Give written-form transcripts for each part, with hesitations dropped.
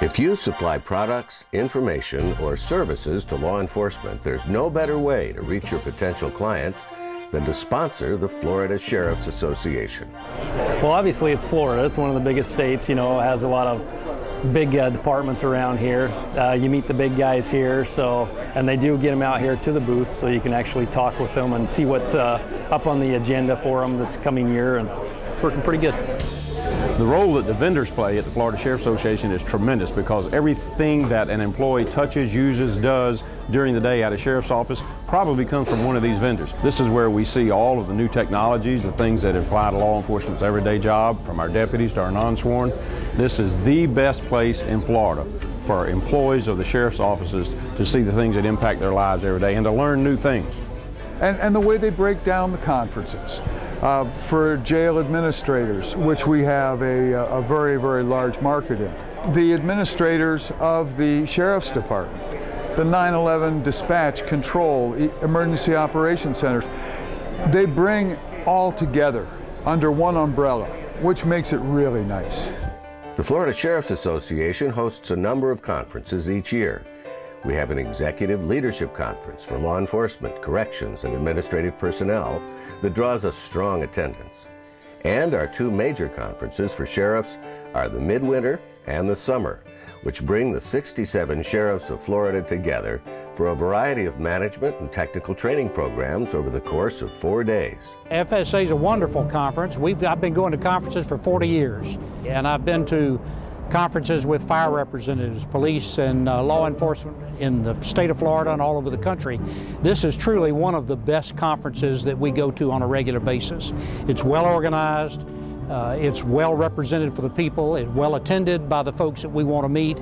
If you supply products, information, or services to law enforcement, there's no better way to reach your potential clients than to sponsor the Florida Sheriff's Association. Well, obviously it's Florida. It's one of the biggest states, you know, has a lot of big departments around here. You meet the big guys here, and they do get them out here to the booth so you can actually talk with them and see what's up on the agenda for them this coming year, and it's working pretty good. The role that the vendors play at the Florida Sheriff's Association is tremendous, because everything that an employee touches, uses, does during the day at a sheriff's office probably comes from one of these vendors. This is where we see all of the new technologies, the things that apply to law enforcement's everyday job, from our deputies to our non-sworn. This is the best place in Florida for employees of the sheriff's offices to see the things that impact their lives every day and to learn new things. And the way they break down the conferences. For jail administrators, which we have a very, very large market in. The administrators of the Sheriff's Department, the 9/11 dispatch, control, emergency operations centers, they bring all together under one umbrella, which makes it really nice. The Florida Sheriff's Association hosts a number of conferences each year. We have an executive leadership conference for law enforcement, corrections, and administrative personnel that draws a strong attendance. And our two major conferences for sheriffs are the Midwinter and the Summer, which bring the 67 sheriffs of Florida together for a variety of management and technical training programs over the course of 4 days. FSA is a wonderful conference. I've been going to conferences for 40 years, and I've been to conferences with fire representatives, police, and law enforcement in the state of Florida and all over the country. This is truly one of the best conferences that we go to on a regular basis. It's well organized, it's well represented for the people, it's well attended by the folks that we want to meet,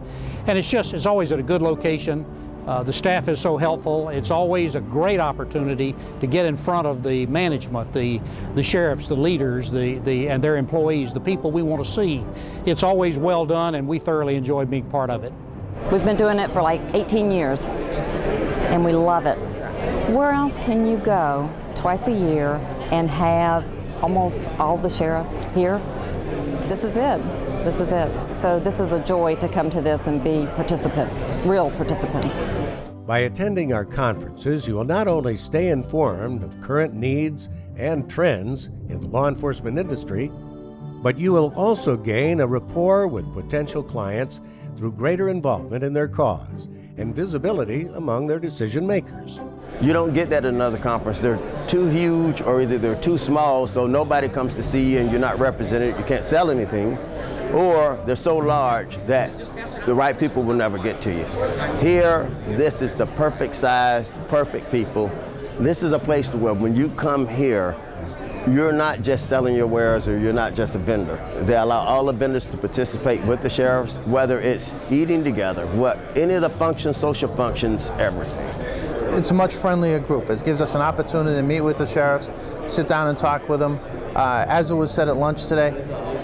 and it's always at a good location. The staff is so helpful. It's always a great opportunity to get in front of the management, the sheriffs, the leaders, and their employees, the people we want to see. It's always well done, and we thoroughly enjoy being part of it. We've been doing it for like 18 years, and we love it. Where else can you go twice a year and have almost all the sheriffs here? This is it. This is it. So this is a joy to come to this and be participants, real participants. By attending our conferences, you will not only stay informed of current needs and trends in the law enforcement industry, but you will also gain a rapport with potential clients through greater involvement in their cause and visibility among their decision makers. You don't get that at another conference. They're too huge, or either they're too small, so nobody comes to see you and you're not represented, you can't sell anything, or they're so large that the right people will never get to you. Here, this is the perfect size, perfect people. This is a place where when you come here, you're not just selling your wares, or you're not just a vendor. They allow all the vendors to participate with the sheriffs, whether it's eating together, any of the functions, social functions, everything. It's a much friendlier group. It gives us an opportunity to meet with the sheriffs, sit down and talk with them. As it was said at lunch today,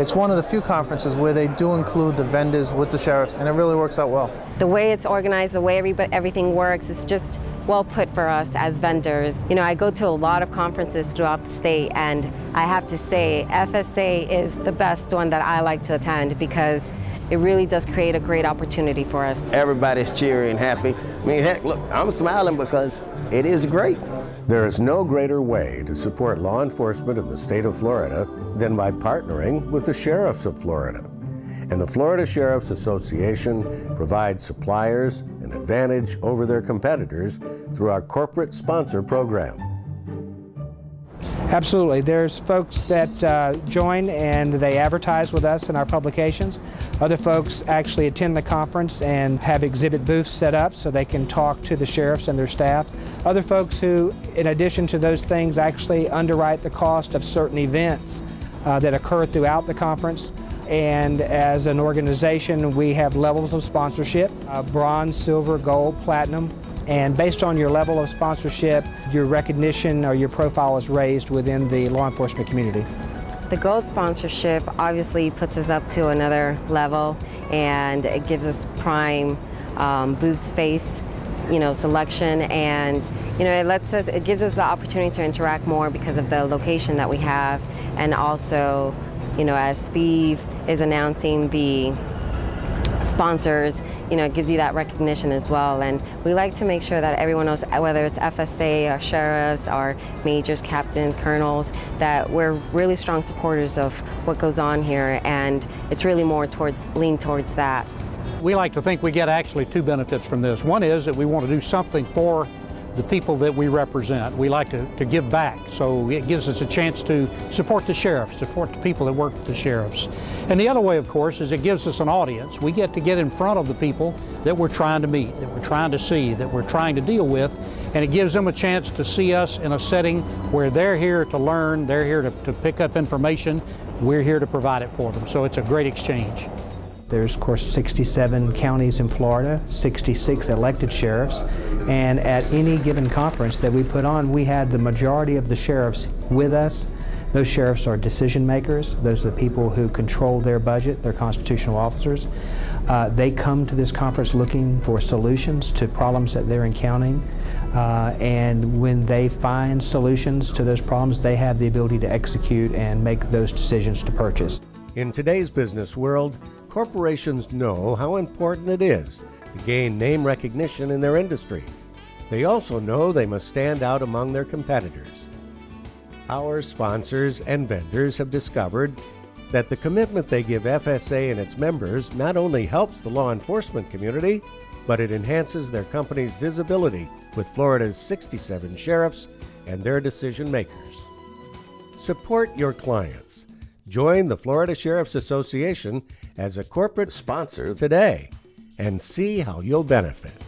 it's one of the few conferences where they do include the vendors with the sheriffs, and it really works out well. The way it's organized, the way everything works, is just well put for us as vendors. You know, I go to a lot of conferences throughout the state, and I have to say FSA is the best one that I like to attend, because it really does create a great opportunity for us. Everybody's cheery and happy. I mean, heck, look, I'm smiling because it is great. There is no greater way to support law enforcement in the state of Florida than by partnering with the sheriffs of Florida. And the Florida Sheriff's Association provides suppliers an advantage over their competitors through our corporate sponsor program. Absolutely. There's folks that join and they advertise with us in our publications. Other folks actually attend the conference and have exhibit booths set up so they can talk to the sheriffs and their staff. Other folks who, in addition to those things, actually underwrite the cost of certain events that occur throughout the conference. And as an organization, we have levels of sponsorship, bronze, silver, gold, platinum. And based on your level of sponsorship, your recognition or your profile is raised within the law enforcement community. The gold sponsorship obviously puts us up to another level, and it gives us prime booth space, selection, and it gives us the opportunity to interact more because of the location that we have, and also, as Steve is announcing the sponsors, it gives you that recognition as well. And we like to make sure that everyone knows, whether it's FSA, our sheriffs, our majors, captains, colonels, that we're really strong supporters of what goes on here, and it's really more lean towards that. We like to think we get actually two benefits from this. One is that we want to do something for the people that we represent. We like to give back, so it gives us a chance to support the sheriffs, support the people that work for the sheriffs. And the other way, of course, is it gives us an audience. We get to get in front of the people that we're trying to meet, that we're trying to see, that we're trying to deal with, and it gives them a chance to see us in a setting where they're here to learn, they're here to pick up information, we're here to provide it for them. So it's a great exchange. There's, of course, 67 counties in Florida, 66 elected sheriffs, and at any given conference that we put on, we had the majority of the sheriffs with us. Those sheriffs are decision makers. Those are the people who control their budget, they're constitutional officers. They come to this conference looking for solutions to problems that they're encountering, and when they find solutions to those problems, they have the ability to execute and make those decisions to purchase. In today's business world, corporations know how important it is to gain name recognition in their industry. They also know they must stand out among their competitors. Our sponsors and vendors have discovered that the commitment they give FSA and its members not only helps the law enforcement community, but it enhances their company's visibility with Florida's 67 sheriffs and their decision makers. Support your clients. Join the Florida Sheriff's Association as a corporate sponsor today and see how you'll benefit.